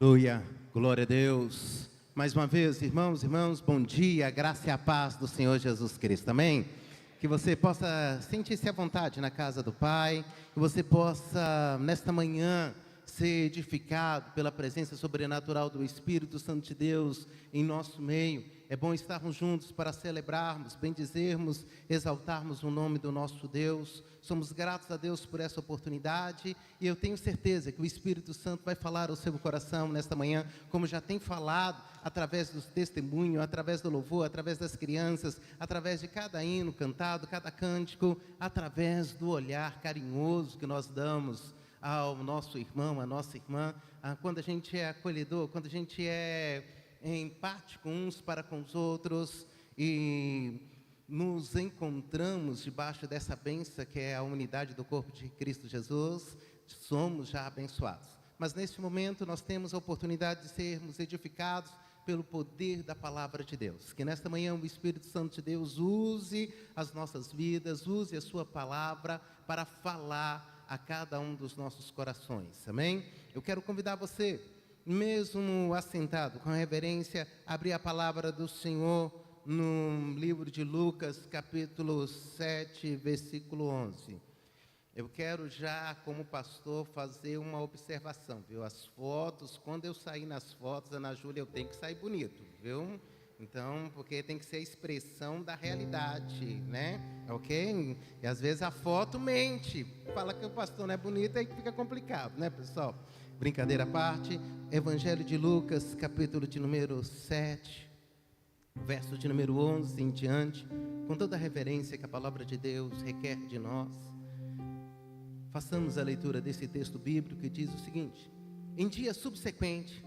Aleluia, glória a Deus. Mais uma vez, irmãos, bom dia, a graça e a paz do Senhor Jesus Cristo, amém? Que você possa sentir-se à vontade na casa do Pai, que você possa, nesta manhã, ser edificado pela presença sobrenatural do Espírito Santo de Deus em nosso meio. É bom estarmos juntos para celebrarmos, bendizermos, exaltarmos o nome do nosso Deus. Somos gratos a Deus por essa oportunidade e eu tenho certeza que o Espírito Santo vai falar ao seu coração nesta manhã, como já tem falado, através do testemunho, através do louvor, através das crianças, através de cada hino cantado, cada cântico, através do olhar carinhoso que nós damos ao nosso irmão, à nossa irmã, quando a gente é acolhedor, quando a gente é empático uns para com os outros e nos encontramos debaixo dessa bênção que é a unidade do corpo de Cristo Jesus, somos já abençoados. Mas neste momento nós temos a oportunidade de sermos edificados pelo poder da palavra de Deus. Que nesta manhã o Espírito Santo de Deus use as nossas vidas, use a sua palavra para falar a cada um dos nossos corações, amém? Eu quero convidar você, mesmo assentado, com reverência, abrir a palavra do Senhor no livro de Lucas, capítulo 7, versículo 11. Eu quero já, como pastor, fazer uma observação, viu? As fotos, quando eu sair nas fotos, Ana Júlia, eu tenho que sair bonito, viu? Então, porque tem que ser a expressão da realidade, né? Ok? E às vezes a foto mente, fala que o pastor não é bonito, aí fica complicado, né, pessoal? Brincadeira à parte, Evangelho de Lucas, capítulo de número 7, verso de número 11 em diante, com toda a reverência que a palavra de Deus requer de nós, façamos a leitura desse texto bíblico que diz o seguinte: em dia subsequente,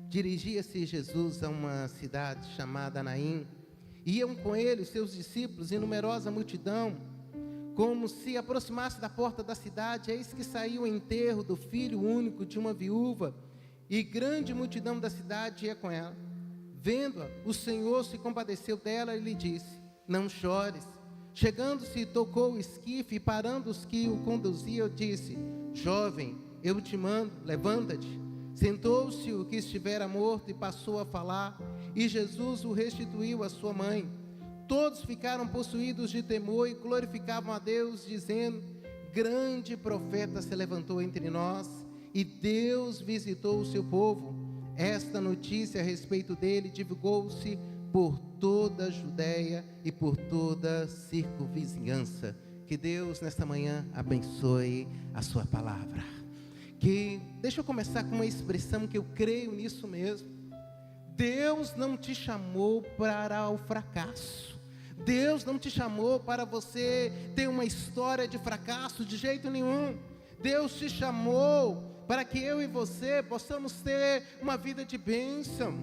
dirigia-se Jesus a uma cidade chamada Naim. Iam com ele os seus discípulos e numerosa multidão. Como se aproximasse da porta da cidade, eis que saiu o enterro do filho único de uma viúva, e grande multidão da cidade ia com ela. Vendo-a, o Senhor se compadeceu dela e lhe disse: não chores. Chegando-se, tocou o esquife, e parando os que o conduziam, disse: jovem, eu te mando, levanta-te. Sentou-se o que estivera morto e passou a falar, e Jesus o restituiu à sua mãe. Todos ficaram possuídos de temor e glorificavam a Deus, dizendo: grande profeta se levantou entre nós, e Deus visitou o seu povo. Esta notícia a respeito dele divulgou-se por toda a Judéia e por toda a circunvizinhança. Que Deus nesta manhã abençoe a sua palavra. Deixa eu começar com uma expressão que eu creio nisso mesmo. Deus não te chamou para o fracasso. Deus não te chamou para você ter uma história de fracasso de jeito nenhum. Deus te chamou para que eu e você possamos ter uma vida de bênção.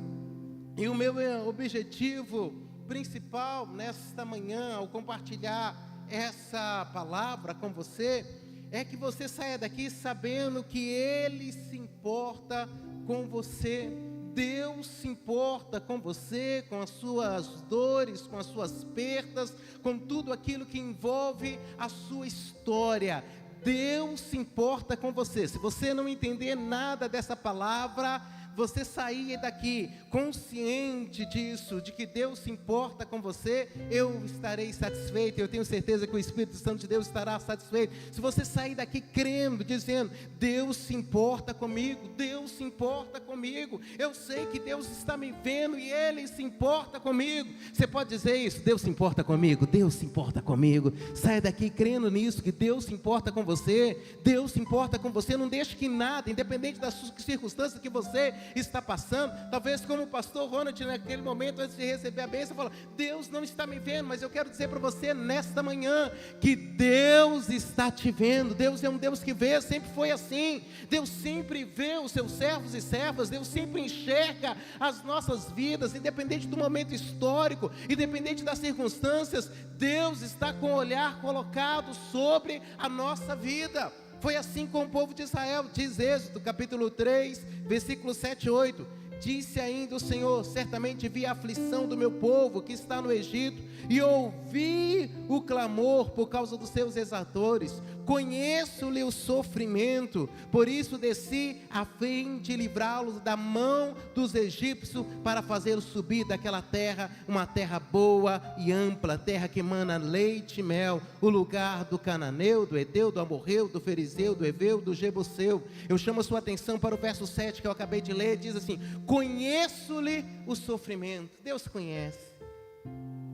E o meu objetivo principal nesta manhã, ao compartilhar essa palavra com você, é que você saia daqui sabendo que Ele se importa com você. Deus se importa com você, com as suas dores, com as suas perdas, com tudo aquilo que envolve a sua história. Deus se importa com você. Se você não entender nada dessa palavra, você sair daqui consciente disso, de que Deus se importa com você, eu estarei satisfeito. Eu tenho certeza que o Espírito Santo de Deus estará satisfeito. Se você sair daqui crendo, dizendo: Deus se importa comigo, Deus se importa comigo, eu sei que Deus está me vendo e Ele se importa comigo. Você pode dizer isso: Deus se importa comigo, Deus se importa comigo. Saia daqui crendo nisso, que Deus se importa com você, Deus se importa com você. Não deixe que nada, independente das circunstâncias que você está passando, talvez como o pastor Ronald naquele momento antes de receber a bênção, fala: Deus não está me vendo, mas eu quero dizer para você nesta manhã, que Deus está te vendo. Deus é um Deus que vê, sempre foi assim. Deus sempre vê os seus servos e servas, Deus sempre enxerga as nossas vidas, independente do momento histórico, independente das circunstâncias, Deus está com o olhar colocado sobre a nossa vida. Foi assim com o povo de Israel. Diz Êxodo capítulo 3, versículos 7 e 8. Disse ainda o Senhor: certamente vi a aflição do meu povo que está no Egito, e ouvi o clamor por causa dos seus exatores. conheço-lhe o sofrimento, por isso desci a fim de livrá-los da mão dos egípcios, para fazê-los subir daquela terra, uma terra boa e ampla, terra que emana leite e mel, o lugar do cananeu, do Eteu, do Amorreu, do Ferizeu, do Eveu, do Jebuseu. Eu chamo a sua atenção para o verso 7 que eu acabei de ler, diz assim: conheço-lhe o sofrimento. Deus conhece,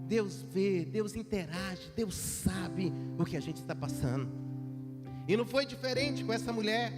Deus vê, Deus interage, Deus sabe o que a gente está passando. E não foi diferente com essa mulher.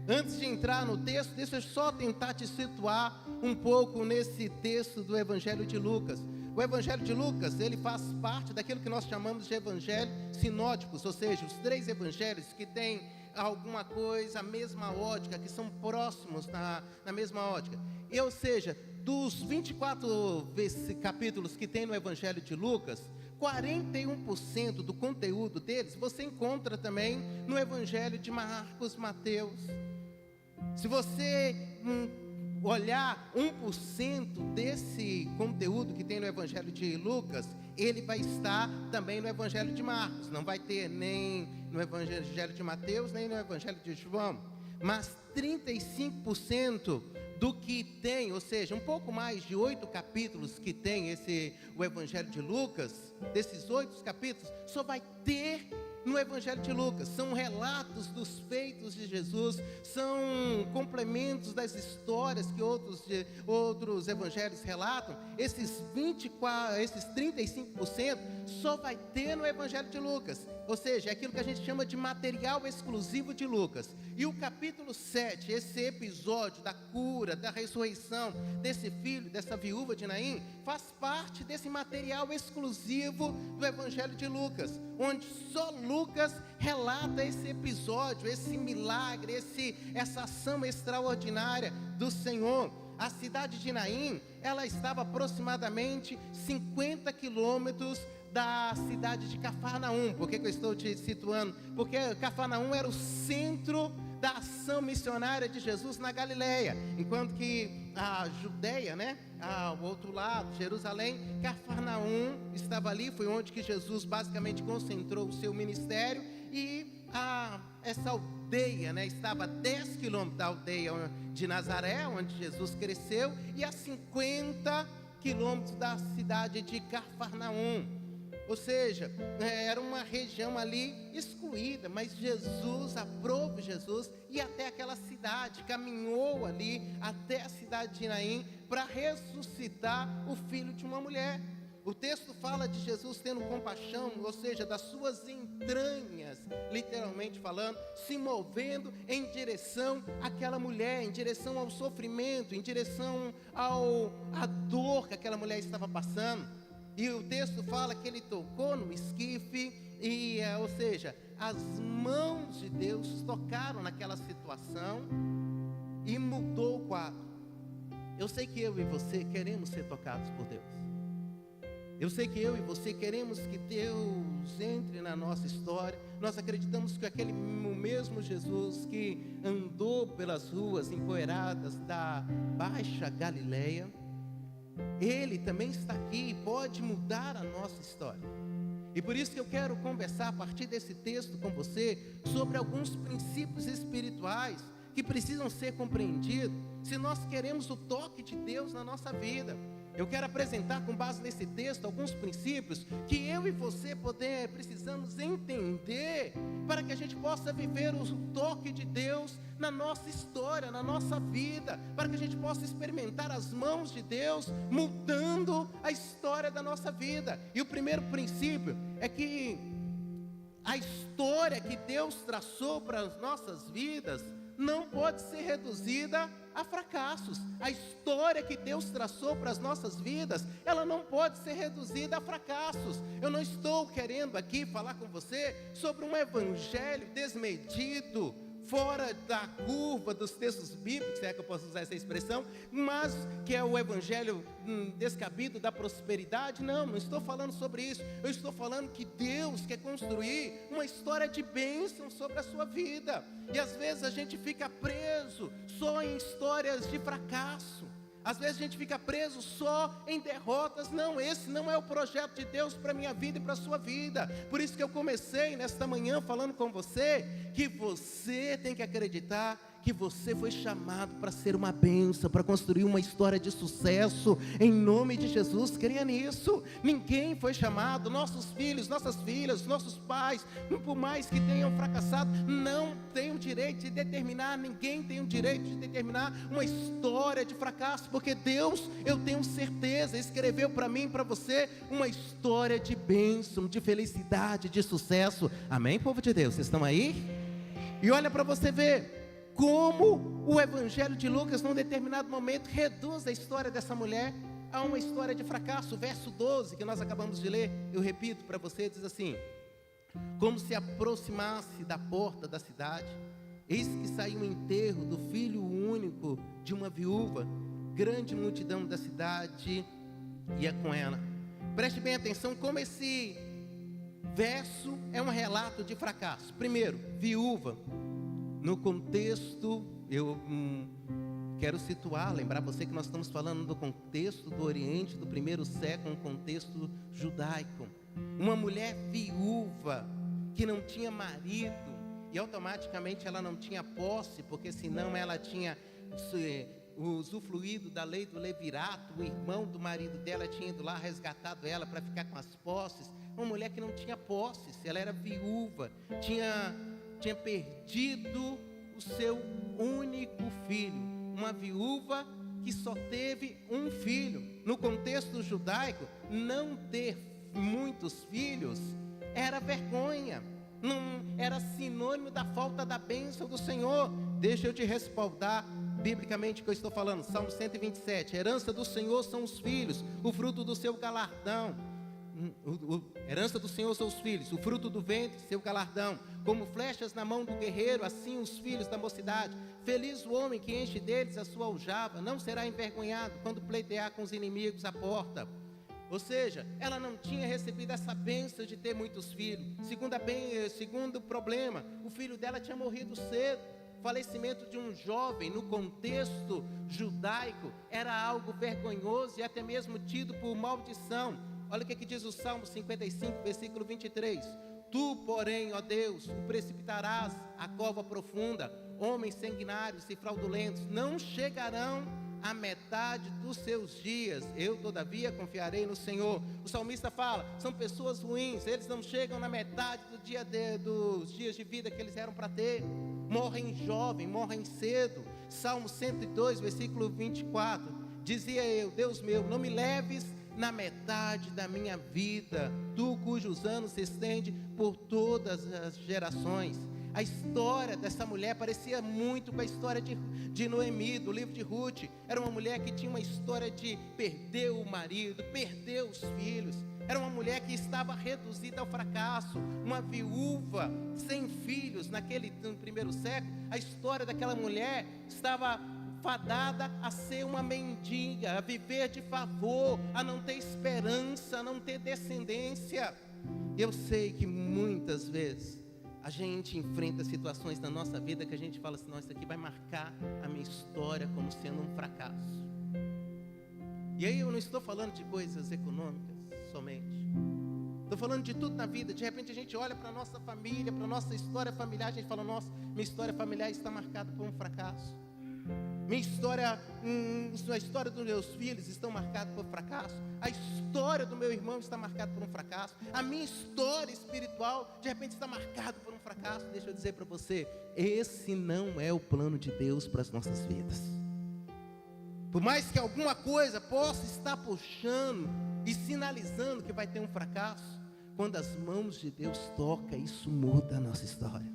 Antes de entrar no texto, deixa eu só tentar te situar um pouco nesse texto do Evangelho de Lucas. O Evangelho de Lucas, ele faz parte daquilo que nós chamamos de evangelhos sinóticos, ou seja, os 3 evangelhos que têm alguma coisa, a mesma ótica, que são próximos na mesma ótica. E, ou seja, dos 24 capítulos que tem no Evangelho de Lucas, 41% do conteúdo deles você encontra também no Evangelho de Marcos, Mateus. Se você olhar 1% desse conteúdo que tem no Evangelho de Lucas, ele vai estar também no Evangelho de Marcos. Não vai ter nem no Evangelho de Mateus, nem no Evangelho de João. Mas 35% do que tem, ou seja, um pouco mais de 8 capítulos que tem o Evangelho de Lucas, desses 8 capítulos, só vai ter no Evangelho de Lucas. São relatos dos feitos de Jesus, são complementos das histórias que outros evangelhos relatam. Esses 35% só vai ter no Evangelho de Lucas, ou seja, é aquilo que a gente chama de material exclusivo de Lucas. E o capítulo 7, esse episódio da cura, da ressurreição desse filho, dessa viúva de Naim, faz parte desse material exclusivo do Evangelho de Lucas, onde só Lucas relata esse episódio, esse milagre, essa ação extraordinária do Senhor. A cidade de Naim, ela estava aproximadamente 50 quilômetros da cidade de Cafarnaum. Por que eu estou te situando? Porque Cafarnaum era o centro da ação missionária de Jesus na Galileia, enquanto que a Judeia, ao outro lado, Jerusalém, Cafarnaum estava ali, foi onde que Jesus basicamente concentrou o seu ministério. E essa aldeia, estava a 10 quilômetros da aldeia de Nazaré, onde Jesus cresceu, e a 50 quilômetros da cidade de Cafarnaum. Ou seja, era uma região ali excluída, mas Jesus, aprove Jesus, e até aquela cidade, caminhou ali até a cidade de Naim para ressuscitar o filho de uma mulher. O texto fala de Jesus tendo compaixão, ou seja, das suas entranhas, literalmente falando, se movendo em direção àquela mulher, em direção ao sofrimento, em direção à dor que aquela mulher estava passando. E o texto fala que ele tocou no esquife, ou seja, as mãos de Deus tocaram naquela situação e mudou o quadro. Eu sei que eu e você queremos ser tocados por Deus. Eu sei que eu e você queremos que Deus entre na nossa história. Nós acreditamos que o mesmo Jesus que andou pelas ruas empoeiradas da Baixa Galileia, Ele também está aqui e pode mudar a nossa história. E por isso que eu quero conversar a partir desse texto com você sobre alguns princípios espirituais que precisam ser compreendidos se nós queremos o toque de Deus na nossa vida. Eu quero apresentar com base nesse texto alguns princípios que eu e você precisamos entender para que a gente possa viver o toque de Deus na nossa história, na nossa vida, para que a gente possa experimentar as mãos de Deus mudando a história da nossa vida. E o primeiro princípio é que a história que Deus traçou para as nossas vidas não pode ser reduzida a fracassos. A história que Deus traçou para as nossas vidas, ela não pode ser reduzida a fracassos. Eu não estou querendo aqui falar com você sobre um evangelho desmedido, fora da curva dos textos bíblicos, se é que eu posso usar essa expressão, mas que é o evangelho descabido da prosperidade. Não estou falando sobre isso. Eu estou falando que Deus quer construir uma história de bênção sobre a sua vida. E às vezes a gente fica preso só em histórias de fracasso. Às vezes a gente fica preso só em derrotas. Não, esse não é o projeto de Deus para a minha vida e para a sua vida. Por isso que eu comecei nesta manhã falando com você, que você tem que acreditar que você foi chamado para ser uma bênção, para construir uma história de sucesso, em nome de Jesus. Creia nisso. Ninguém foi chamado, nossos filhos, nossas filhas, nossos pais, por mais que tenham fracassado, não tem o direito de determinar, ninguém tem o direito de determinar uma história de fracasso, porque Deus, eu tenho certeza, escreveu para mim e para você uma história de bênção, de felicidade, de sucesso. Amém, povo de Deus? Vocês estão aí? E olha para você ver como o Evangelho de Lucas, num determinado momento, reduz a história dessa mulher a uma história de fracasso. O verso 12, que nós acabamos de ler, eu repito para você, diz assim: como se aproximasse da porta da cidade, eis que saiu o enterro do filho único de uma viúva, grande multidão da cidade ia com ela. Preste bem atenção como esse verso é um relato de fracasso. Primeiro, viúva. No contexto, eu quero situar, lembrar você que nós estamos falando do contexto do Oriente, do primeiro século, um contexto judaico. Uma mulher viúva, que não tinha marido, e automaticamente ela não tinha posse, porque senão ela tinha usufruído da lei do levirato. O irmão do marido dela tinha ido lá, resgatado ela para ficar com as posses. Uma mulher que não tinha posses, ela era viúva, tinha perdido o seu único filho. Uma viúva que só teve um filho. No contexto judaico, não ter muitos filhos era vergonha, não era sinônimo da falta da bênção do Senhor. Deixa eu te respaldar biblicamente o que eu estou falando. Salmo 127, a herança do Senhor são os filhos, o fruto do seu galardão. Herança do Senhor são os filhos, o fruto do ventre, seu galardão. Como flechas na mão do guerreiro, assim os filhos da mocidade. Feliz o homem que enche deles a sua aljava, não será envergonhado quando pleitear com os inimigos à porta. Ou seja, ela não tinha recebido essa bênção de ter muitos filhos. Segundo problema, o filho dela tinha morrido cedo. Falecimento de um jovem no contexto judaico era algo vergonhoso e até mesmo tido por maldição. Olha o que diz o Salmo 55, versículo 23. Tu, porém, ó Deus, o precipitarás à cova profunda. Homens sanguinários e fraudulentos não chegarão à metade dos seus dias. Eu, todavia, confiarei no Senhor. O salmista fala, são pessoas ruins, eles não chegam na metade dos dias de vida que eles eram para ter. Morrem jovem, morrem cedo. Salmo 102, versículo 24. Dizia eu, Deus meu, não me leves na metade da minha vida, tu cujos anos se estende por todas as gerações. A história dessa mulher parecia muito com a história de Noemi, do livro de Ruth. Era uma mulher que tinha uma história de perder o marido, perder os filhos. Era uma mulher que estava reduzida ao fracasso, uma viúva sem filhos. No primeiro século, a história daquela mulher estava fadada a ser uma mendiga, a viver de favor, a não ter esperança, a não ter descendência. Eu sei que muitas vezes a gente enfrenta situações na nossa vida que a gente fala assim, isso aqui vai marcar a minha história como sendo um fracasso. E aí eu não estou falando de coisas econômicas somente, estou falando de tudo na vida. De repente a gente olha para a nossa família, para a nossa história familiar, a gente fala, nossa, minha história familiar está marcada por um fracasso. Minha história, a história dos meus filhos estão marcadas por fracasso. A história do meu irmão está marcada por um fracasso. A minha história espiritual, de repente, está marcada por um fracasso. Deixa eu dizer para você, esse não é o plano de Deus para as nossas vidas. Por mais que alguma coisa possa estar puxando e sinalizando que vai ter um fracasso, quando as mãos de Deus tocam, isso muda a nossa história.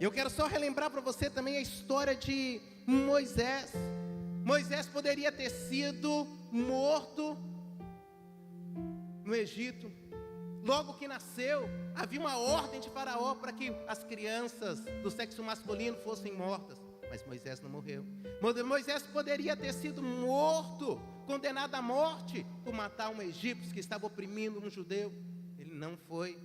Eu quero só relembrar para você também a história de Moisés. Moisés poderia ter sido morto no Egito. Logo que nasceu, havia uma ordem de Faraó para que as crianças do sexo masculino fossem mortas. Mas Moisés não morreu. Moisés poderia ter sido morto, condenado à morte, por matar um egípcio que estava oprimindo um judeu. Ele não foi.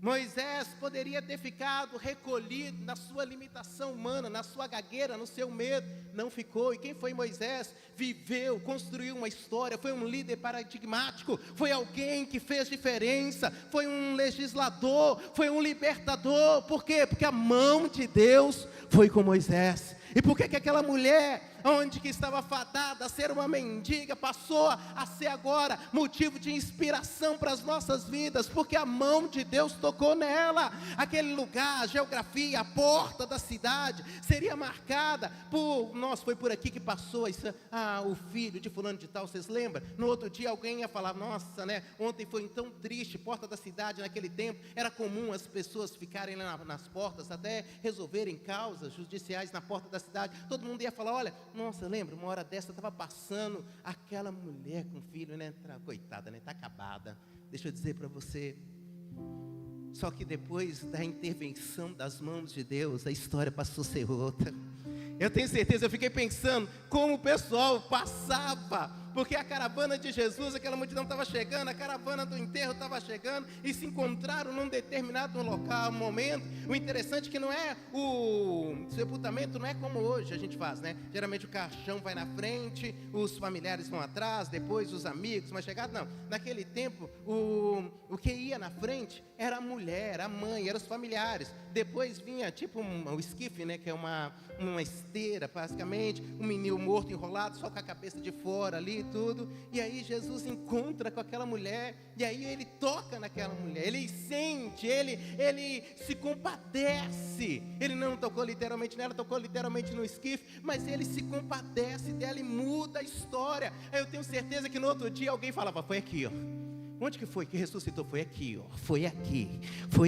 Moisés poderia ter ficado recolhido na sua limitação humana, na sua gagueira, no seu medo. não ficou. E quem foi Moisés? Viveu, construiu uma história, foi um líder paradigmático, foi alguém que fez diferença, foi um legislador, foi um libertador. Por quê? Porque a mão de Deus foi com Moisés. E por que aquela mulher, onde que estava fadada a ser uma mendiga, passou a ser agora motivo de inspiração para as nossas vidas? Porque a mão de Deus tocou nela. Aquele lugar, a geografia, a porta da cidade seria marcada por, nossa, foi por aqui que passou o filho de fulano de tal, vocês lembram? No outro dia alguém ia falar, nossa, né, ontem foi tão triste. Porta da cidade naquele tempo, era comum as pessoas ficarem lá nas portas, até resolverem causas judiciais na porta da cidade. Todo mundo ia falar, olha, nossa, lembra, uma hora dessa estava passando aquela mulher com filho, né, coitada, né, está acabada. Deixa eu dizer para você, só que depois da intervenção das mãos de Deus, a história passou a ser outra. Eu tenho certeza, eu fiquei pensando como o pessoal passava, porque a caravana de Jesus, aquela multidão estava chegando, a caravana do enterro estava chegando, e se encontraram num determinado local, momento. O interessante é que não é o sepultamento, não é como hoje a gente faz, né? Geralmente o caixão vai na frente, os familiares vão atrás, depois os amigos, mas chegado não. Naquele tempo, o que ia na frente era a mulher, a mãe, eram os familiares. Depois vinha tipo um esquife, né? Que é uma esteira, basicamente, um menino morto enrolado, só com a cabeça de fora ali, tudo. E aí Jesus encontra com aquela mulher, e aí ele toca naquela mulher, ele sente, ele se compadece. Ele não tocou literalmente nela, tocou literalmente no esquife, mas ele se compadece dela e muda a história. Aí eu tenho certeza que no outro dia alguém falava, foi aqui, ó. Onde que foi que ressuscitou? Foi aqui, ó. Foi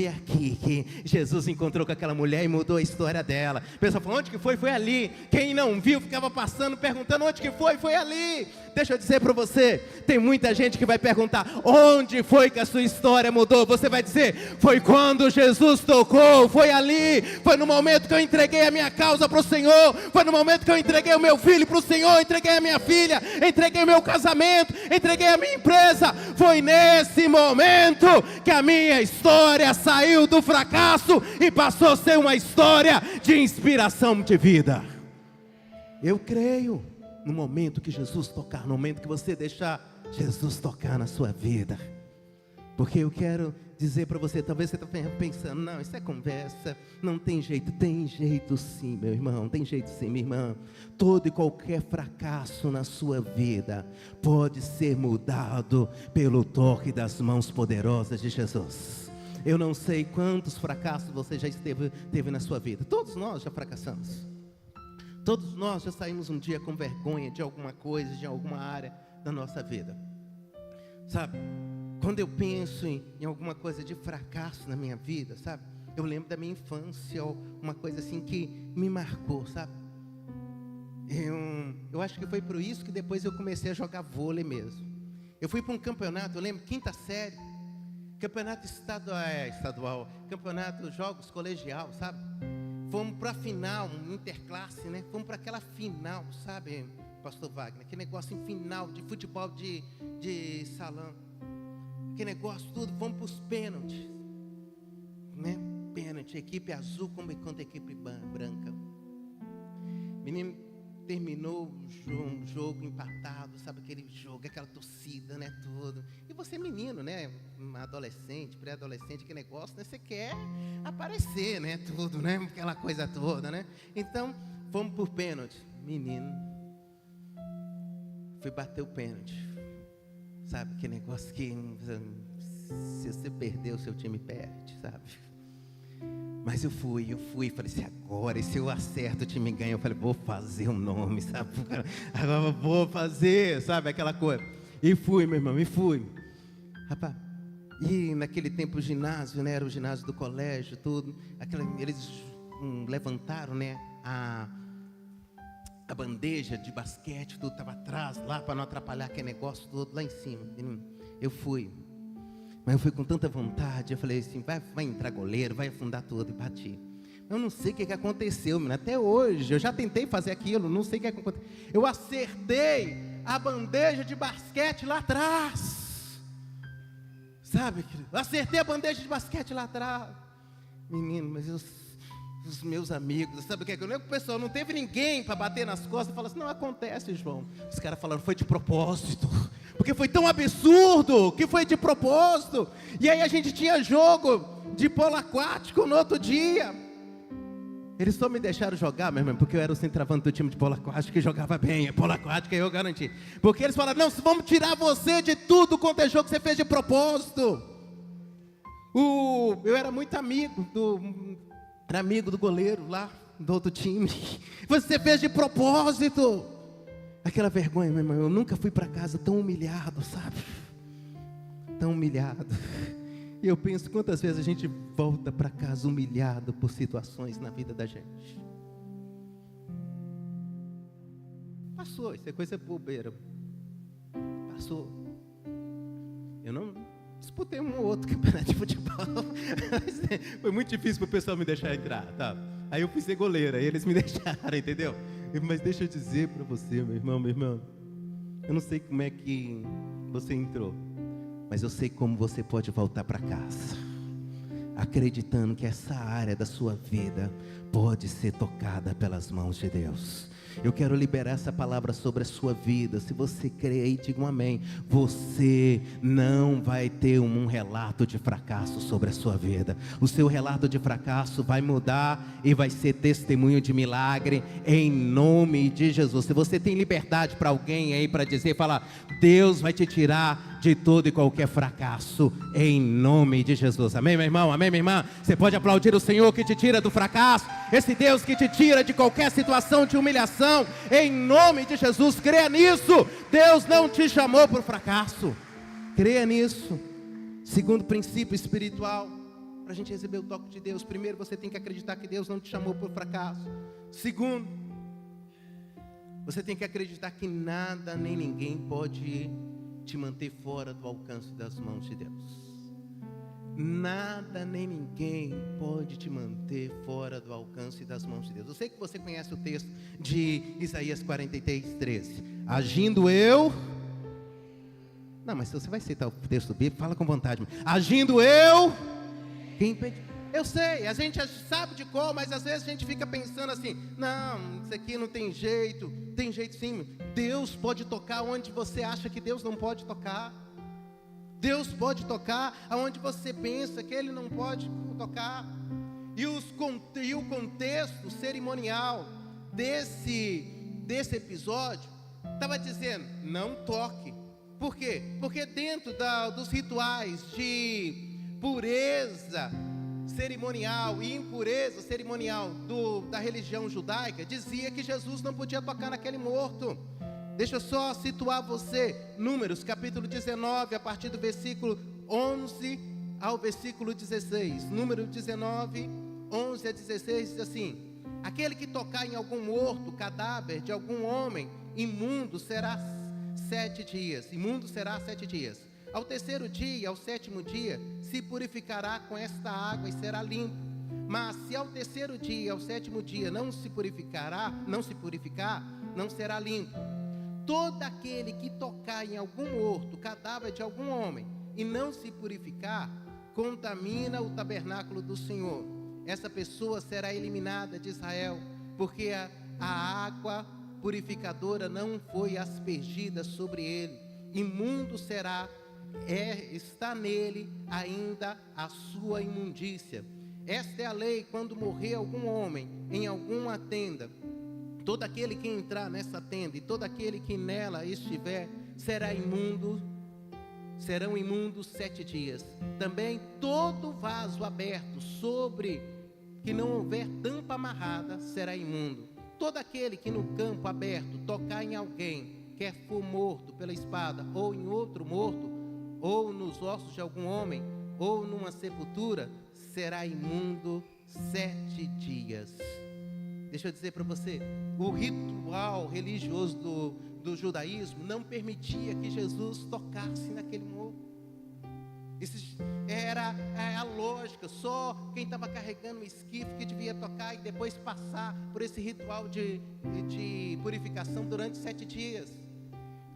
aqui que Jesus encontrou com aquela mulher e mudou a história dela. O pessoal falou, onde que foi? Foi ali. Quem não viu ficava passando, perguntando, onde que foi? Foi ali. Deixa eu dizer para você, tem muita gente que vai perguntar, onde foi que a sua história mudou? Você vai dizer, foi quando Jesus tocou, foi ali, foi no momento que eu entreguei a minha causa para o Senhor, foi no momento que eu entreguei o meu filho para o Senhor, entreguei a minha filha, entreguei o meu casamento, entreguei a minha empresa. Foi nesse momento que a minha história saiu do fracasso e passou a ser uma história de inspiração de vida. Eu creio no momento que Jesus tocar, no momento que você deixar Jesus tocar na sua vida. Porque eu quero dizer para você, talvez você está pensando, não, isso é conversa, não tem jeito. Tem jeito sim, meu irmão, tem jeito sim, minha irmã. Todo e qualquer fracasso na sua vida pode ser mudado pelo toque das mãos poderosas de Jesus. Eu não sei quantos fracassos você já teve na sua vida. Todos nós já fracassamos. Todos nós já saímos um dia com vergonha de alguma coisa, de alguma área da nossa vida. Sabe, quando eu penso em alguma coisa de fracasso na minha vida, sabe, eu lembro da minha infância, uma coisa assim que me marcou, sabe. Eu acho que foi por isso que depois eu comecei a jogar vôlei mesmo. Eu fui para um campeonato, eu lembro, 5ª série, campeonato estadual, campeonato jogos colegial, sabe. Fomos para a final, um interclasse, né? Fomos para aquela final, sabe, pastor Wagner? Aquele negócio em final de futebol de salão. Aquele negócio tudo, vamos para os pênaltis. Né? Pênalti, equipe azul contra a equipe branca. Menino, terminou o jogo empatado, sabe aquele jogo, aquela torcida, né, tudo. E você menino, né, adolescente, pré-adolescente, que negócio, né, você quer aparecer, né, tudo, né, aquela coisa toda, né. Então, fomos por pênalti. Menino, fui bater o pênalti. Sabe, que negócio que se você perder, o seu time perde, sabe. Mas eu fui, falei assim, agora, e se eu acerto, o time ganha? Eu falei, vou fazer um nome, sabe, agora vou fazer, sabe, aquela coisa. E fui, meu irmão, e fui. Rapaz, e naquele tempo o ginásio, né, era o ginásio do colégio, tudo, eles levantaram, né, a bandeja de basquete, tudo estava atrás, lá, para não atrapalhar aquele negócio todo, lá em cima. Eu fui. Mas eu fui com tanta vontade, eu falei assim, vai entrar goleiro, vai afundar tudo, e bati. Eu não sei o que aconteceu, menino, até hoje, eu já tentei fazer aquilo, não sei o que aconteceu. Eu acertei a bandeja de basquete lá atrás. Sabe, querido? Eu acertei a bandeja de basquete lá atrás. Menino, mas eu os meus amigos, sabe o que é que o pessoal não teve ninguém para bater nas costas e falar assim, não acontece, João. Os caras falaram, foi de propósito, porque foi tão absurdo que foi de propósito. E aí a gente tinha jogo de polo aquático no outro dia. Eles só me deixaram jogar, meu irmão, porque eu era o centroavante do time de polo aquático que jogava bem. Polo aquático eu garanti. Porque eles falaram, não, vamos tirar você de tudo quanto é jogo que você fez de propósito. Eu era muito amigo do goleiro lá, do outro time. Você fez de propósito. Aquela vergonha, meu irmão, eu nunca fui para casa tão humilhado, sabe? Tão humilhado. E eu penso quantas vezes a gente volta para casa humilhado por situações na vida da gente. Passou, isso é coisa bobeira. Passou. Eu não disputei um ou outro campeonato de futebol. Foi muito difícil para o pessoal me deixar entrar, tá? Aí eu fui ser goleiro, aí eles me deixaram, entendeu? Mas deixa eu dizer para você, meu irmão, minha irmã. Eu não sei como é que você entrou, mas eu sei como você pode voltar para casa, acreditando que essa área da sua vida pode ser tocada pelas mãos de Deus. Eu quero liberar essa palavra sobre a sua vida. Se você crê aí, diga um amém. Você não vai ter um relato de fracasso sobre a sua vida. O seu relato de fracasso vai mudar e vai ser testemunho de milagre em nome de Jesus. Se você tem liberdade para alguém aí para dizer, falar, Deus vai te tirar de todo e qualquer fracasso em nome de Jesus. Amém, meu irmão? Amém, minha irmã? Você pode aplaudir o Senhor que te tira do fracasso, esse Deus que te tira de qualquer situação de humilhação, em nome de Jesus. Creia nisso. Deus não te chamou por fracasso. Creia nisso. Segundo princípio espiritual, para a gente receber o toque de Deus, primeiro você tem que acreditar que Deus não te chamou por fracasso. Segundo, você tem que acreditar que nada nem ninguém pode te manter fora do alcance das mãos de Deus. Nada nem ninguém pode te manter fora do alcance das mãos de Deus. Eu sei que você conhece o texto de Isaías 43:13. Agindo eu... Não, mas se você vai citar o texto bíblico, fala com vontade. Agindo eu... Quem impede? Eu sei, a gente sabe de qual, mas às vezes a gente fica pensando assim, não, isso aqui não tem jeito. Tem jeito sim. Deus pode tocar onde você acha que Deus não pode tocar. Deus pode tocar aonde você pensa que Ele não pode tocar. E o contexto cerimonial desse episódio estava dizendo, não toque. Por quê? Porque dentro dos rituais de pureza cerimonial e impureza cerimonial da religião judaica, dizia que Jesus não podia tocar naquele morto. Deixa eu só situar você, Números capítulo 19, a partir do versículo 11 ao versículo 16. Número 19, 11 a 16 diz assim: aquele que tocar em algum morto, cadáver de algum homem, imundo será 7 dias. Imundo será 7 dias. Ao terceiro dia, ao sétimo dia, se purificará com esta água e será limpo. Mas se ao terceiro dia, ao sétimo dia, não se purificar, não será limpo. Todo aquele que tocar em algum morto, cadáver de algum homem, e não se purificar, contamina o tabernáculo do Senhor. Essa pessoa será eliminada de Israel, porque a água purificadora não foi aspergida sobre ele. Imundo será, está nele ainda a sua imundícia. Esta é a lei quando morrer algum homem em alguma tenda. Todo aquele que entrar nessa tenda e todo aquele que nela estiver serão imundos 7 dias. Também todo vaso aberto sobre que não houver tampa amarrada será imundo. Todo aquele que no campo aberto tocar em alguém, quer for morto pela espada, ou em outro morto, ou nos ossos de algum homem, ou numa sepultura, será imundo 7 dias. Deixa eu dizer para você, o ritual religioso do judaísmo não permitia que Jesus tocasse naquele morto. Isso era a lógica, só quem estava carregando o esquife que devia tocar e depois passar por esse ritual de purificação durante 7 dias.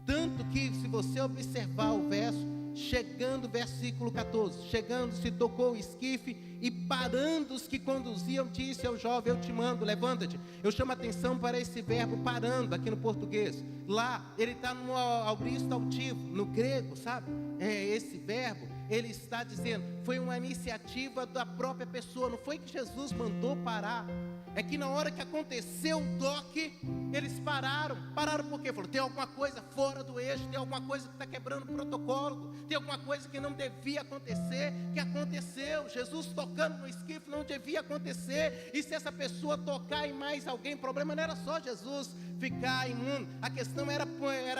Tanto que, se você observar o verso, chegando, versículo 14, chegando, se tocou o esquife e parando os que conduziam, disse ao jovem: eu te mando, levanta-te. Eu chamo a atenção para esse verbo parando aqui no português. Lá, ele está no auristo altivo, no grego, sabe? Esse verbo, ele está dizendo, foi uma iniciativa da própria pessoa, não foi que Jesus mandou parar. É que na hora que aconteceu o toque, eles pararam por quê? Falou, tem alguma coisa fora do eixo, tem alguma coisa que está quebrando o protocolo, tem alguma coisa que não devia acontecer, que aconteceu. Jesus tocando no esquife não devia acontecer, e se essa pessoa tocar em mais alguém, o problema não era só Jesus ficar imundo, a questão era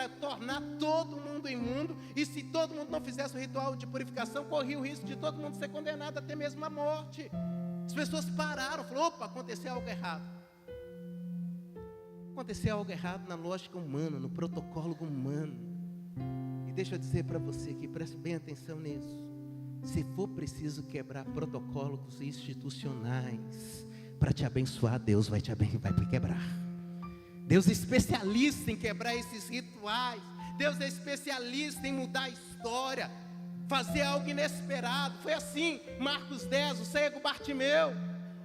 tornar todo mundo imundo, e se todo mundo não fizesse o ritual de purificação, corria o risco de todo mundo ser condenado até mesmo à morte. As pessoas pararam, falaram, opa, aconteceu algo errado. Aconteceu algo errado na lógica humana, no protocolo humano. E deixa eu dizer para você que preste bem atenção nisso. Se for preciso quebrar protocolos institucionais para te abençoar, Deus vai quebrar. Deus é especialista em quebrar esses rituais. Deus é especialista em mudar a história, fazer algo inesperado. Foi assim, Marcos 10, o cego Bartimeu.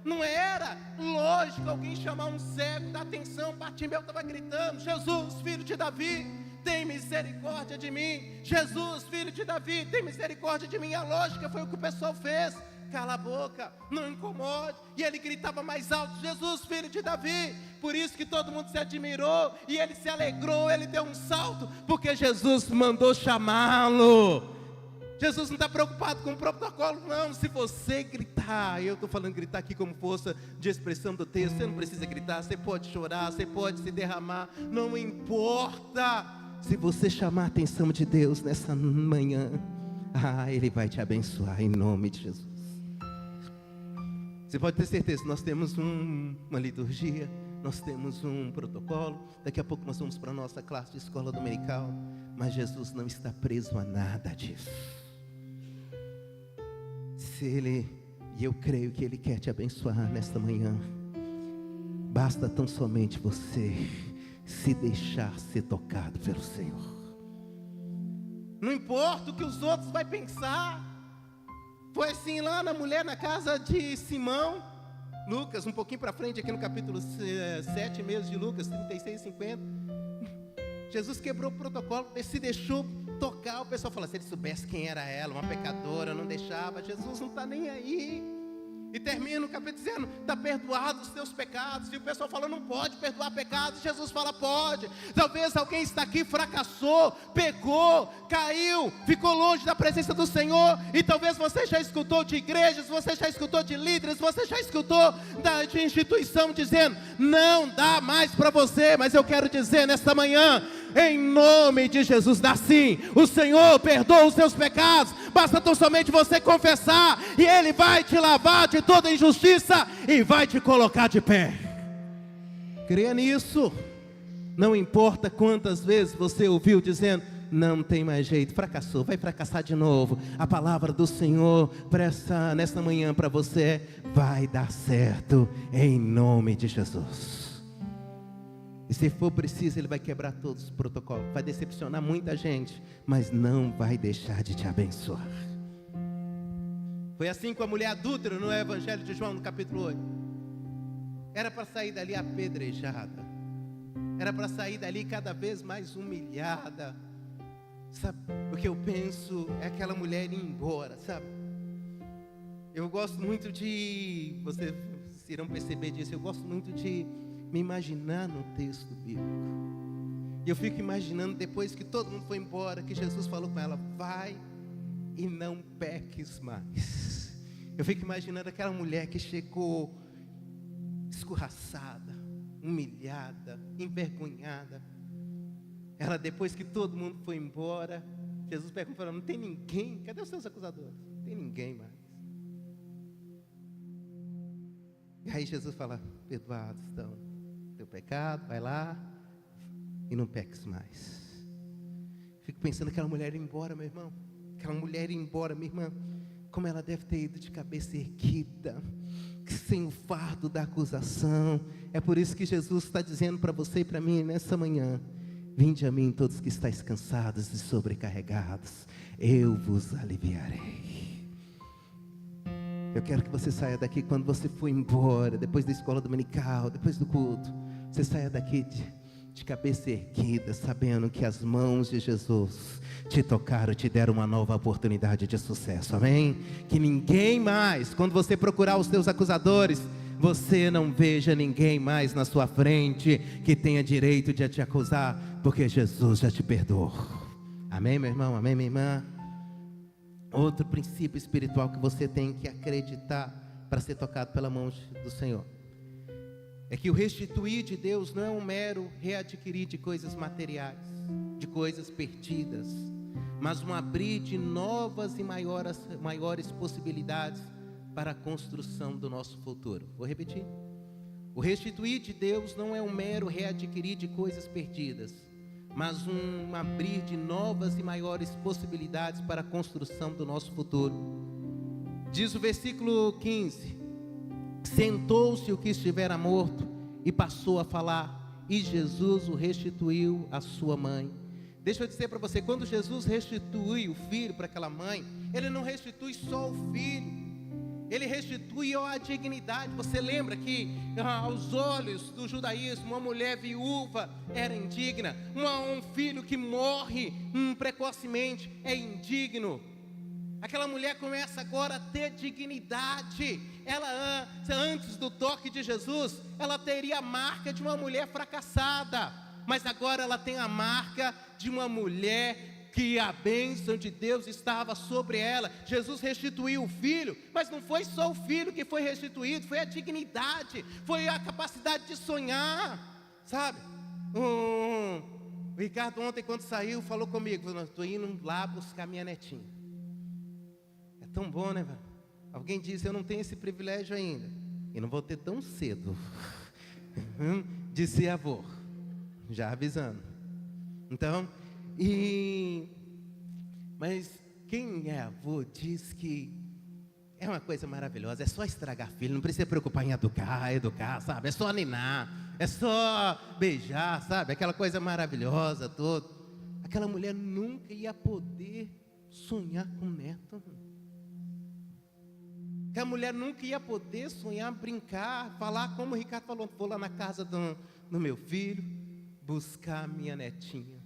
Não era lógico alguém chamar um cego, dar atenção. Bartimeu estava gritando, Jesus, filho de Davi, tem misericórdia de mim. Jesus, filho de Davi, tem misericórdia de mim. A lógica foi o que o pessoal fez. Cala a boca, não incomode. E ele gritava mais alto, Jesus, filho de Davi. Por isso que todo mundo se admirou, e ele se alegrou, ele deu um salto, porque Jesus mandou chamá-lo. Jesus não está preocupado com o protocolo, não. Se você gritar, eu estou falando gritar aqui como força de expressão do texto, você não precisa gritar, você pode chorar, você pode se derramar, não importa. Se você chamar a atenção de Deus nessa manhã, Ele vai te abençoar em nome de Jesus. Você pode ter certeza, nós temos uma liturgia, nós temos um protocolo, daqui a pouco nós vamos para a nossa classe de escola dominical, mas Jesus não está preso a nada disso. E eu creio que Ele quer te abençoar nesta manhã. Basta tão somente você se deixar ser tocado pelo Senhor. Não importa o que os outros vão pensar. Foi assim lá na mulher na casa de Simão. Lucas, um pouquinho para frente aqui no capítulo 7 mesmo de Lucas, 36 e 50. Jesus quebrou o protocolo, se deixou tocar. O pessoal falou, se ele soubesse quem era ela, uma pecadora, não deixava. Jesus não está nem aí. E termina o capítulo dizendo, está perdoado os teus pecados. E o pessoal fala, não pode perdoar pecados. Jesus fala, pode. Talvez alguém está aqui, fracassou, pecou, caiu, ficou longe da presença do Senhor. E talvez você já escutou de igrejas, você já escutou de líderes, você já escutou de instituição dizendo, não dá mais para você. Mas eu quero dizer nesta manhã, em nome de Jesus, dá sim. O Senhor perdoa os seus pecados. Basta tão somente você confessar, e Ele vai te lavar de toda injustiça e vai te colocar de pé. Creia nisso. Não importa quantas vezes você ouviu dizendo, não tem mais jeito, fracassou, vai fracassar de novo. A palavra do Senhor nesta manhã para você vai dar certo em nome de Jesus. E se for preciso, Ele vai quebrar todos os protocolos, vai decepcionar muita gente, mas não vai deixar de te abençoar. Foi assim com a mulher adúltera no Evangelho de João, no capítulo 8. Era para sair dali apedrejada, era para sair dali cada vez mais humilhada. Sabe, o que eu penso é aquela mulher ir embora, sabe? Eu gosto muito de, vocês irão perceber disso, eu gosto muito de me imaginar no texto bíblico. E eu fico imaginando depois que todo mundo foi embora, que Jesus falou com ela, vai e não peques mais. Eu fico imaginando aquela mulher que chegou escorraçada, humilhada, envergonhada. Ela, depois que todo mundo foi embora, Jesus perguntou, não tem ninguém, cadê os seus acusadores? Não tem ninguém mais. E aí Jesus fala, perdoados estão teu pecado, vai lá e não peques mais. Fico pensando aquela mulher ir embora, meu irmão. Aquela mulher ir embora, minha irmã. Como ela deve ter ido de cabeça erguida, sem o fardo da acusação. É por isso que Jesus está dizendo para você e para mim nessa manhã, vinde a mim todos que estáis cansados e sobrecarregados, eu vos aliviarei. Eu quero que você saia daqui, quando você for embora, depois da escola dominical, depois do culto, você saia daqui de cabeça erguida, sabendo que as mãos de Jesus te tocaram, te deram uma nova oportunidade de sucesso, amém? Que ninguém mais, quando você procurar os seus acusadores, você não veja ninguém mais na sua frente que tenha direito de te acusar, porque Jesus já te perdoou, amém, meu irmão, amém, minha irmã? Outro princípio espiritual que você tem que acreditar para ser tocado pela mão do Senhor é que o restituir de Deus não é um mero readquirir de coisas materiais, de coisas perdidas, mas um abrir de novas e maiores possibilidades para a construção do nosso futuro. Vou repetir. O restituir de Deus não é um mero readquirir de coisas perdidas, mas um abrir de novas e maiores possibilidades para a construção do nosso futuro. Diz o versículo 15: sentou-se o que estivera morto e passou a falar, e Jesus o restituiu à sua mãe. Deixa eu dizer para você, quando Jesus restitui o filho para aquela mãe, Ele não restitui só o filho, Ele restitui a dignidade. Você lembra que aos olhos do judaísmo, uma mulher viúva era indigna, um filho que morre precocemente é indigno. Aquela mulher começa agora a ter dignidade. Ela, antes do toque de Jesus, ela teria a marca de uma mulher fracassada, mas agora ela tem a marca de uma mulher que a bênção de Deus estava sobre ela. Jesus restituiu o filho, mas não foi só o filho que foi restituído, foi a dignidade, foi a capacidade de sonhar, sabe? O Ricardo ontem, quando saiu, falou comigo: estou indo lá buscar minha netinha. É tão bom, né, velho? Alguém disse: eu não tenho esse privilégio ainda, e não vou ter tão cedo, de ser avô, já avisando. Então, mas quem é avô diz que é uma coisa maravilhosa, é só estragar filho, não precisa preocupar em educar, sabe? É só ninar, é só beijar, sabe? Aquela coisa maravilhosa toda. Aquela mulher nunca ia poder sonhar com neto. Aquela mulher nunca ia poder sonhar, brincar, falar como o Ricardo falou: vou lá na casa do meu filho, buscar minha netinha.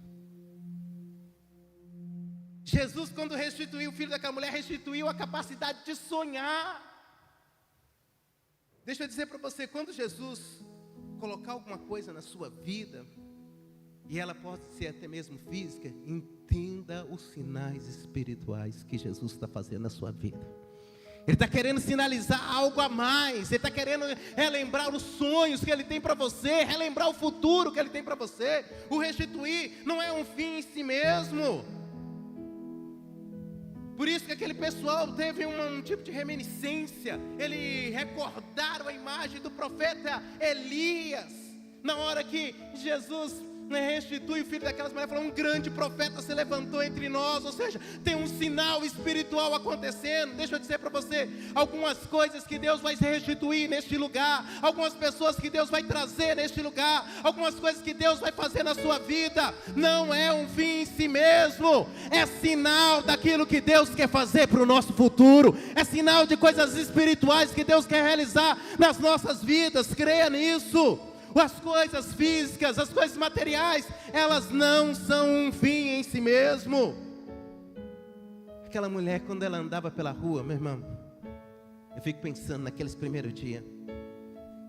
Jesus, quando restituiu o filho daquela mulher, restituiu a capacidade de sonhar. Deixa eu dizer para você, quando Jesus colocar alguma coisa na sua vida, e ela pode ser até mesmo física, entenda os sinais espirituais que Jesus está fazendo na sua vida. Ele está querendo sinalizar algo a mais. Ele está querendo relembrar os sonhos que Ele tem para você, relembrar o futuro que Ele tem para você. O restituir não é um fim em si mesmo. Por isso que aquele pessoal teve um tipo de reminiscência. Eles recordaram a imagem do profeta Elias, na hora que Jesus restitui o filho daquelas mulheres, falou: um grande profeta se levantou entre nós. Ou seja, tem um sinal espiritual acontecendo. Deixa eu dizer para você, algumas coisas que Deus vai restituir neste lugar, algumas pessoas que Deus vai trazer neste lugar, algumas coisas que Deus vai fazer na sua vida, não é um fim em si mesmo, é sinal daquilo que Deus quer fazer para o nosso futuro, é sinal de coisas espirituais que Deus quer realizar nas nossas vidas. Creia nisso. As coisas físicas, as coisas materiais, elas não são um fim em si mesmo. Aquela mulher, quando ela andava pela rua, meu irmão, eu fico pensando naqueles primeiros dias.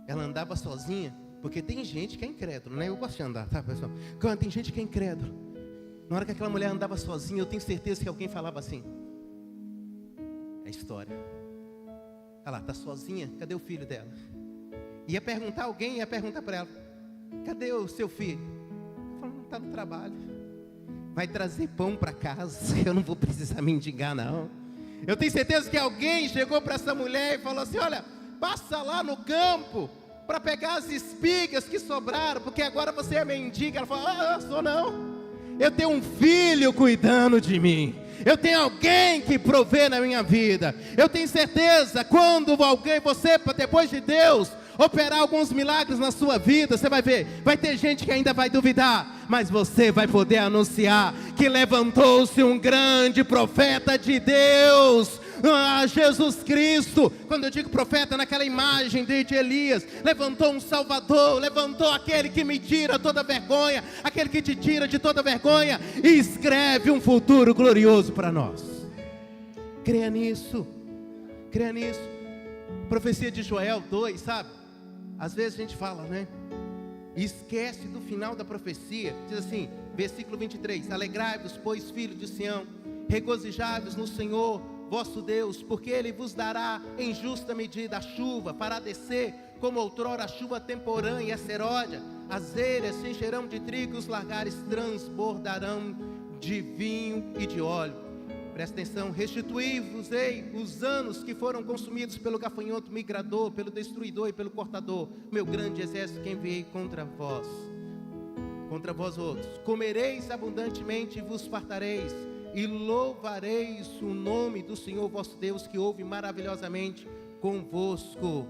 Ela andava sozinha, porque tem gente que é incrédulo, né? Eu gosto de andar, tá, pessoal? Tem gente que é incrédulo. Na hora que aquela mulher andava sozinha, eu tenho certeza que alguém falava assim: é história. Olha lá, está sozinha, cadê o filho dela? Ia perguntar alguém, ia perguntar para ela: cadê o seu filho? Ela falou: não, está no trabalho. Vai trazer pão para casa, eu não vou precisar mendigar não. Eu tenho certeza que alguém chegou para essa mulher e falou assim: olha, passa lá no campo para pegar as espigas que sobraram, porque agora você é mendiga. Ela falou: sou não. Eu tenho um filho cuidando de mim. Eu tenho alguém que provê na minha vida. Eu tenho certeza, quando você, depois de Deus operar alguns milagres na sua vida, você vai ver, vai ter gente que ainda vai duvidar, mas você vai poder anunciar que levantou-se um grande profeta de Deus Jesus Cristo. Quando eu digo profeta, naquela imagem de Elias, levantou um Salvador, levantou aquele que me tira toda vergonha, aquele que te tira de toda vergonha, e escreve um futuro glorioso para nós. Creia nisso, creia nisso. Profecia de Joel 2, sabe? Às vezes a gente fala, né? E esquece do final da profecia. Diz assim, versículo 23: alegrai-vos, pois, filhos de Sião, regozijai-vos no Senhor vosso Deus, porque Ele vos dará em justa medida a chuva, fará descer como outrora a chuva temporã e a seródia. As eiras se encherão de trigo, os lagares transbordarão de vinho e de óleo. Presta atenção: restituí-vos-ei os anos que foram consumidos pelo gafanhoto migrador, pelo destruidor e pelo cortador, meu grande exército que enviei contra vós outros. Comereis abundantemente e vos fartareis, e louvareis o nome do Senhor vosso Deus, que ouve maravilhosamente convosco.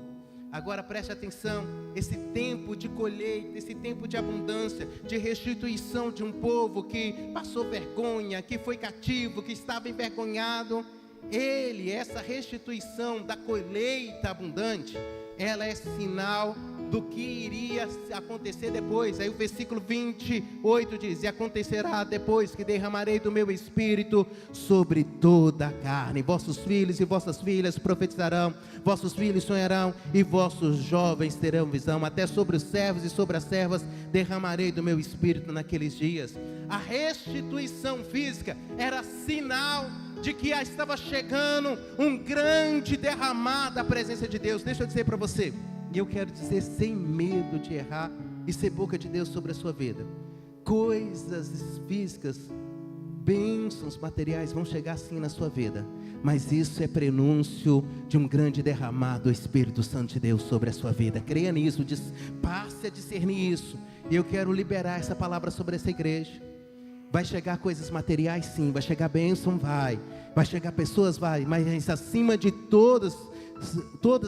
Agora preste atenção: esse tempo de colheita, esse tempo de abundância, de restituição de um povo que passou vergonha, que foi cativo, que estava envergonhado, essa restituição da colheita abundante, ela é sinal do que iria acontecer depois. Aí o versículo 28 diz: e acontecerá depois que derramarei do meu espírito sobre toda a carne, vossos filhos e vossas filhas profetizarão, vossos filhos sonharão e vossos jovens terão visão, até sobre os servos e sobre as servas derramarei do meu espírito naqueles dias. A restituição física era sinal de que estava chegando um grande derramar da presença de Deus. Deixa eu dizer para você, e eu quero dizer sem medo de errar e ser boca de Deus sobre a sua vida: coisas físicas, bênçãos materiais vão chegar sim na sua vida, mas isso é prenúncio de um grande derramar do Espírito Santo de Deus sobre a sua vida. Creia nisso, passe a discernir isso. E eu quero liberar essa palavra sobre essa igreja. Vai chegar coisas materiais sim, vai chegar bênção, vai chegar pessoas, mas acima de todas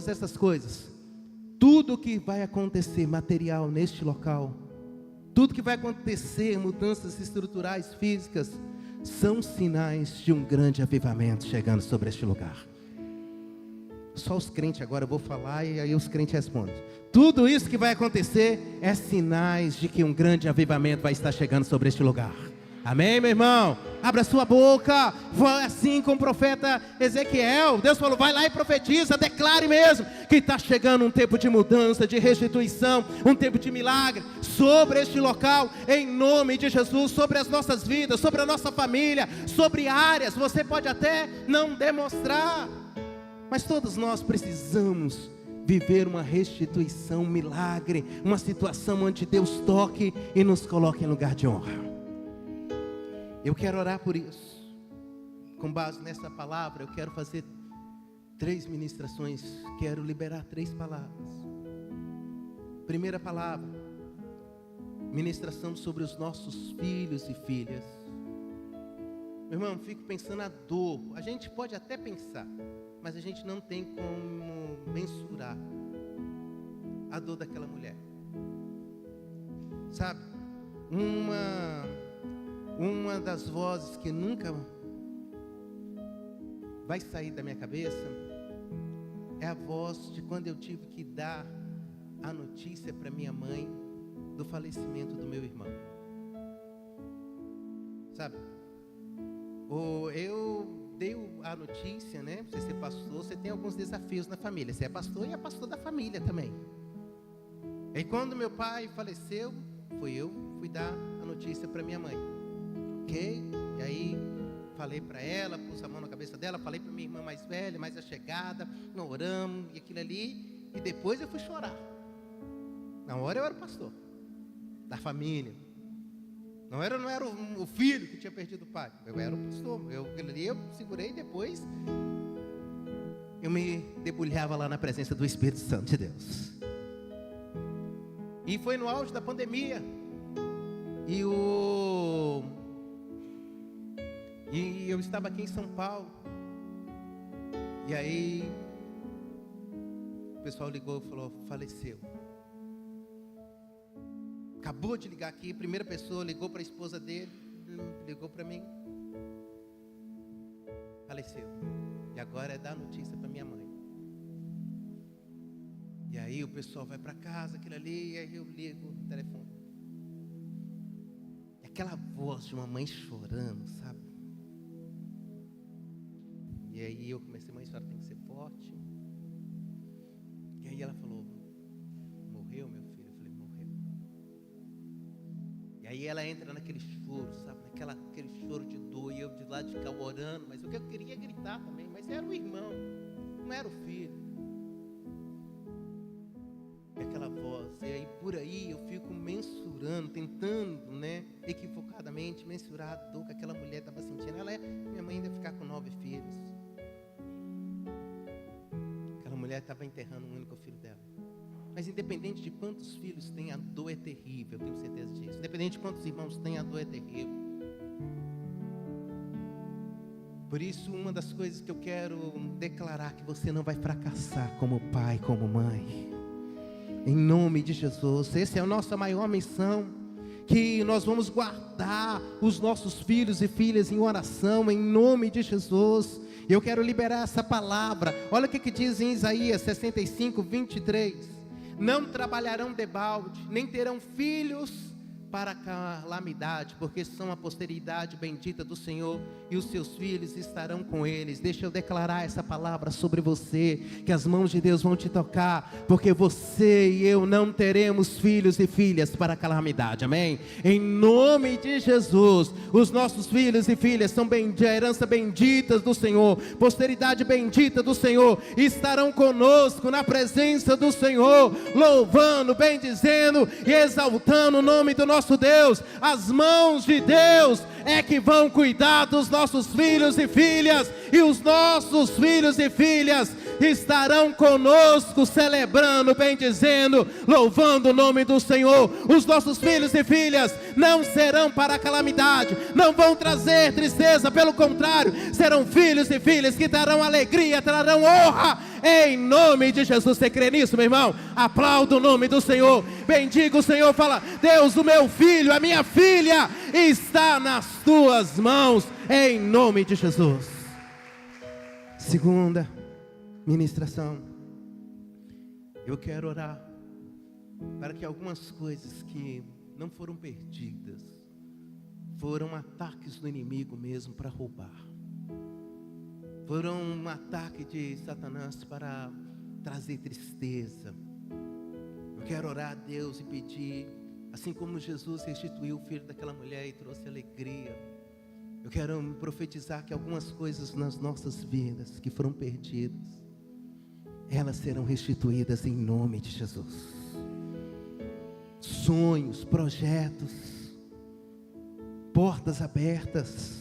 essas coisas, tudo que vai acontecer material neste local, tudo que vai acontecer, mudanças estruturais, físicas, são sinais de um grande avivamento chegando sobre este lugar. Só os crentes agora eu vou falar e aí os crentes respondem. Tudo isso que vai acontecer é sinais de que um grande avivamento vai estar chegando sobre este lugar. Amém, meu irmão? Abra sua boca. Foi assim com o profeta Ezequiel. Deus falou: vai lá e profetiza, declare mesmo que está chegando um tempo de mudança, de restituição, um tempo de milagre sobre este local, em nome de Jesus, sobre as nossas vidas, sobre a nossa família, sobre áreas. Você pode até não demonstrar, mas todos nós precisamos viver uma restituição, um milagre, uma situação onde Deus toque e nos coloque em lugar de honra. Eu quero orar por isso. Com base nessa palavra, eu quero fazer 3 ministrações. Quero liberar 3 palavras. Primeira palavra, ministração sobre os nossos filhos e filhas. Meu irmão, fico pensando a dor. A gente pode até pensar, mas a gente não tem como mensurar a dor daquela mulher. Sabe? Uma das vozes que nunca vai sair da minha cabeça é a voz de quando eu tive que dar a notícia para minha mãe do falecimento do meu irmão. Sabe? Eu dei a notícia, né? Você ser pastor, você tem alguns desafios na família. Você é pastor e é pastor da família também. E quando meu pai faleceu, fui dar a notícia para minha mãe. Ok? E aí falei para ela, pus a mão na cabeça dela, falei para minha irmã mais velha, mais achegada, oramos e aquilo ali, e depois eu fui chorar. Na hora eu era o pastor da família. Não era o filho que tinha perdido o pai. Eu era o pastor. Aquilo ali eu segurei e depois eu me debulhava lá na presença do Espírito Santo de Deus. E foi no auge da pandemia. E eu estava aqui em São Paulo. E aí o pessoal ligou e falou: faleceu. Acabou de ligar aqui, primeira pessoa ligou para a esposa dele, ligou para mim. Faleceu. E agora é dar notícia para minha mãe. E aí o pessoal vai para casa, aquilo ali, e aí eu ligo o telefone. E aquela voz de uma mãe chorando, sabe? E aí eu comecei, mãe, a senhora tem que ser forte. E aí ela falou, morreu meu filho? Eu falei, morreu. E aí ela entra naquele choro, sabe? Aquele choro de dor, e eu de lá de cá orando, mas o que eu queria gritar também, mas era o irmão, não era o filho. E aquela voz, e aí por aí eu fico mensurando, tentando, né, equivocadamente mensurar a dor que aquela mulher estava sentindo. Minha mãe ainda ia ficar com 9 filhos. Aquela mulher estava enterrando o único filho dela. Mas independente de quantos filhos tem, a dor é terrível, eu tenho certeza disso. Independente de quantos irmãos tem, a dor é terrível. Por isso, uma das coisas que eu quero declarar, que você não vai fracassar como pai, como mãe. Em nome de Jesus, essa é a nossa maior missão, que nós vamos guardar os nossos filhos e filhas em oração, em nome de Jesus. Eu quero liberar essa palavra. Olha o que diz em Isaías 65, 23. Não trabalharão debalde, nem terão filhos para calamidade, porque são a posteridade bendita do Senhor, e os seus filhos estarão com eles. Deixa eu declarar essa palavra sobre você, que as mãos de Deus vão te tocar, porque você e eu não teremos filhos e filhas para calamidade, amém? Em nome de Jesus, os nossos filhos e filhas são a herança bendita do Senhor, posteridade bendita do Senhor, estarão conosco na presença do Senhor, louvando, bendizendo e exaltando o nome do nosso Deus. As mãos de Deus é que vão cuidar dos nossos filhos e filhas, e os nossos filhos e filhas estarão conosco, celebrando, bendizendo, louvando o nome do Senhor. Os nossos filhos e filhas não serão para a calamidade, não vão trazer tristeza, pelo contrário, serão filhos e filhas que trarão alegria, trarão honra, em nome de Jesus. Você crê nisso, meu irmão? Aplauda o nome do Senhor, bendiga o Senhor, fala: Deus, o meu filho, a minha filha está nas tuas mãos, em nome de Jesus. Segunda ministração, eu quero orar para que algumas coisas que não foram perdidas, foram ataques do inimigo mesmo para roubar, foram um ataque de Satanás para trazer tristeza. Eu quero orar a Deus e pedir, assim como Jesus restituiu o filho daquela mulher e trouxe alegria, eu quero profetizar que algumas coisas nas nossas vidas que foram perdidas, elas serão restituídas em nome de Jesus. Sonhos, projetos, portas abertas,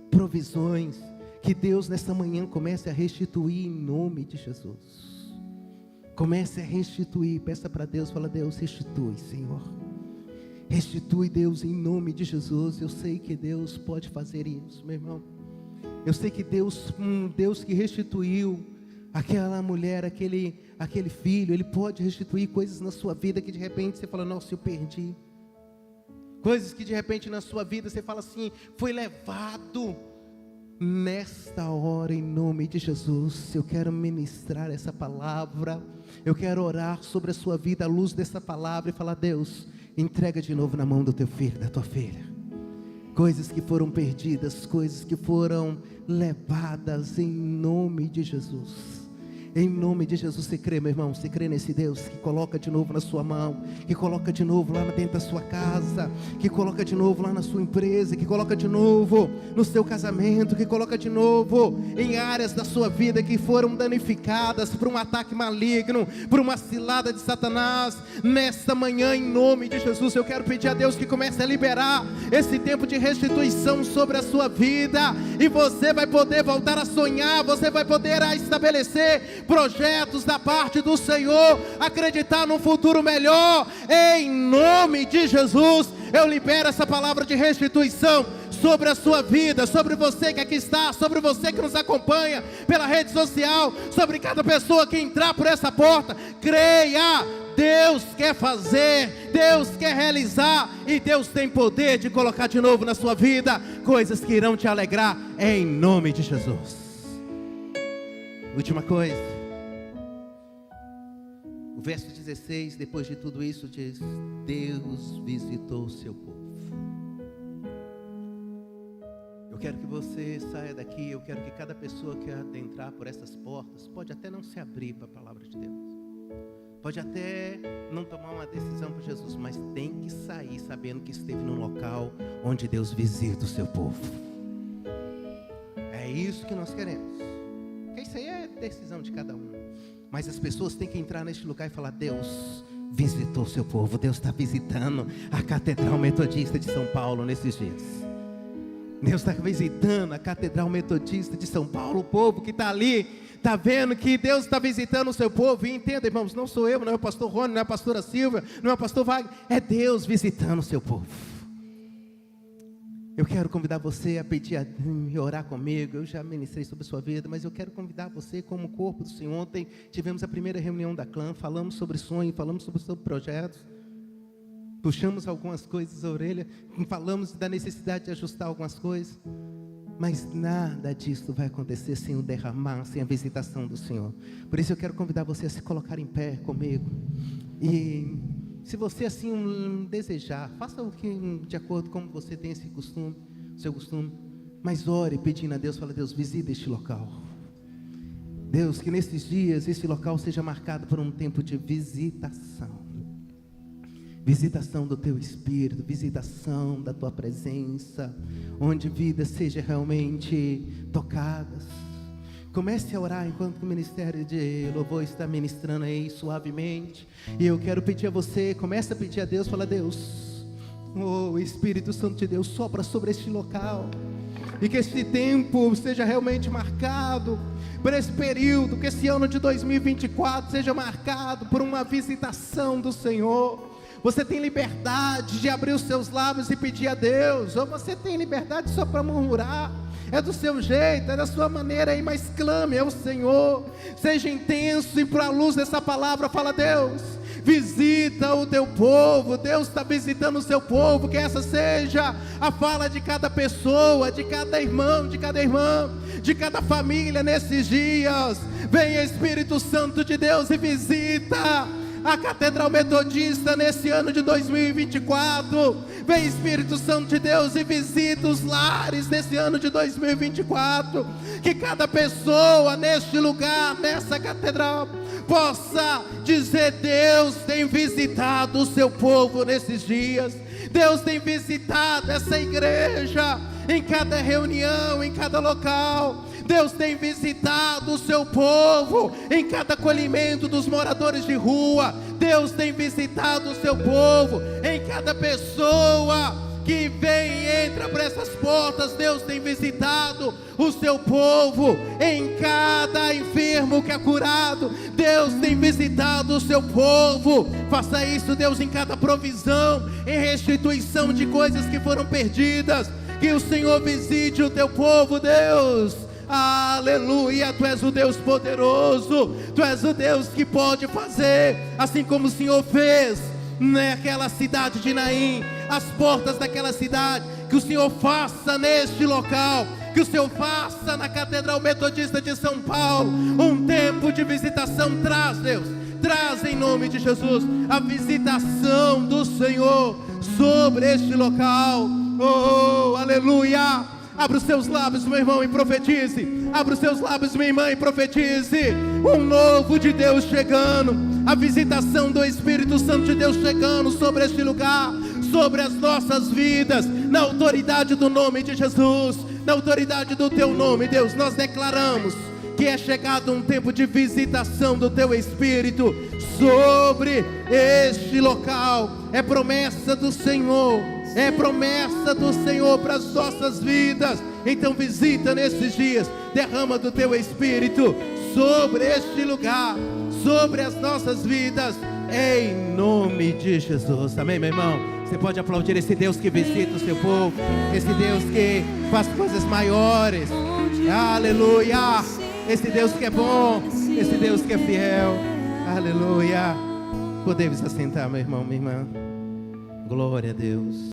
provisões, que Deus nesta manhã comece a restituir em nome de Jesus. Comece a restituir, peça para Deus, fala: Deus, restitui, Senhor. Restitui, Deus, em nome de Jesus. Eu sei que Deus pode fazer isso, meu irmão. Eu sei que Deus, Deus que restituiu aquela mulher, aquele filho, Ele pode restituir coisas na sua vida que de repente você fala: nossa, eu perdi. Coisas que de repente na sua vida você fala assim: foi levado. Nesta hora, em nome de Jesus, eu quero ministrar essa palavra, eu quero orar sobre a sua vida à luz dessa palavra e falar: Deus, entrega de novo na mão do teu filho, da tua filha, coisas que foram perdidas, coisas que foram levadas, em nome de Jesus. Em nome de Jesus. Você crê, meu irmão? Você crê nesse Deus que coloca de novo na sua mão, que coloca de novo lá dentro da sua casa, que coloca de novo lá na sua empresa, que coloca de novo no seu casamento, que coloca de novo em áreas da sua vida que foram danificadas por um ataque maligno, por uma cilada de Satanás? Nesta manhã, em nome de Jesus, eu quero pedir a Deus que comece a liberar esse tempo de restituição sobre a sua vida, e você vai poder voltar a sonhar, você vai poder estabelecer projetos da parte do Senhor, acreditar num futuro melhor, em nome de Jesus. Eu libero essa palavra de restituição sobre a sua vida, sobre você que aqui está, sobre você que nos acompanha pela rede social, sobre cada pessoa que entrar por essa porta. Creia, Deus quer fazer, Deus quer realizar, e Deus tem poder de colocar de novo na sua vida coisas que irão te alegrar, em nome de Jesus. Última coisa. O verso 16, depois de tudo isso, diz: Deus visitou o seu povo. Eu quero que você saia daqui, eu quero que cada pessoa que adentrar por essas portas, pode até não se abrir para a palavra de Deus, pode até não tomar uma decisão por Jesus, mas tem que sair sabendo que esteve num local onde Deus visita o seu povo. É isso que nós queremos. Porque isso aí é decisão de cada um. Mas as pessoas têm que entrar neste lugar e falar: Deus visitou o seu povo. Deus está visitando a Catedral Metodista de São Paulo nesses dias. Deus está visitando a Catedral Metodista de São Paulo. O povo que está ali está vendo que Deus está visitando o seu povo. E entenda, irmãos, não sou eu, não é o pastor Rony, não é a pastora Silvia, não é o pastor Wagner. É Deus visitando o seu povo. Eu quero convidar você a pedir a orar comigo. Eu já ministrei sobre a sua vida, mas eu quero convidar você como corpo do Senhor. Ontem tivemos a primeira reunião da clã, falamos sobre sonho, falamos sobre projetos, puxamos algumas coisas à orelha, falamos da necessidade de ajustar algumas coisas, mas nada disso vai acontecer sem o derramar, sem a visitação do Senhor. Por isso eu quero convidar você a se colocar em pé comigo. E se você assim desejar, faça o que de acordo com você tem esse costume, seu costume, mas ore pedindo a Deus, fala: Deus, visita este local. Deus, que nesses dias esse local seja marcado por um tempo de visitação. Visitação do teu Espírito, visitação da tua presença, onde vidas sejam realmente tocadas. Comece a orar enquanto o ministério de louvor está ministrando aí suavemente. E eu quero pedir a você, comece a pedir a Deus, fala: Deus, oh Espírito Santo de Deus, sopra sobre este local. E que esse tempo seja realmente marcado por esse período, que esse ano de 2024 seja marcado por uma visitação do Senhor. Você tem liberdade de abrir os seus lábios e pedir a Deus, ou você tem liberdade só para murmurar. É do seu jeito, é da sua maneira aí, mas clame ao Senhor. Seja intenso e para a luz dessa palavra fala: Deus, visita o teu povo. Deus está visitando o seu povo. Que essa seja a fala de cada pessoa, de cada irmão, de cada irmã, de cada família nesses dias. Venha Espírito Santo de Deus e visita a Catedral Metodista nesse ano de 2024. Vem Espírito Santo de Deus e visita os lares nesse ano de 2024. Que cada pessoa neste lugar, nessa catedral, possa dizer: Deus tem visitado o seu povo nesses dias. Deus tem visitado essa igreja em cada reunião, em cada local. Deus tem visitado o seu povo em cada acolhimento dos moradores de rua. Deus tem visitado o seu povo em cada pessoa que vem e entra por essas portas. Deus tem visitado o seu povo em cada enfermo que é curado. Deus tem visitado o seu povo. Faça isso, Deus, em cada provisão, em restituição de coisas que foram perdidas. Que o Senhor visite o teu povo, Deus. Aleluia, Tu és o Deus poderoso, Tu és o Deus que pode fazer, assim como o Senhor fez naquela cidade de Naim, as portas daquela cidade. Que o Senhor faça neste local, que o Senhor faça na Catedral Metodista de São Paulo, um tempo de visitação. Traz, Deus, traz em nome de Jesus a visitação do Senhor sobre este local. Oh, aleluia. Abra os seus lábios, meu irmão, e profetize. Abra os seus lábios, minha irmã, e profetize. Um novo de Deus chegando. A visitação do Espírito Santo de Deus chegando sobre este lugar, sobre as nossas vidas. Na autoridade do nome de Jesus, na autoridade do Teu nome, Deus, nós declaramos que é chegado um tempo de visitação do Teu Espírito sobre este local. É promessa do Senhor. É promessa do Senhor para as nossas vidas. Então visita nesses dias, derrama do Teu Espírito sobre este lugar, sobre as nossas vidas, em nome de Jesus. Amém, meu irmão? Você pode aplaudir esse Deus que visita o seu povo, esse Deus que faz coisas maiores. Aleluia! Esse Deus que é bom, esse Deus que é fiel. Aleluia! Podemos assentar, meu irmão, minha irmã. Glória a Deus.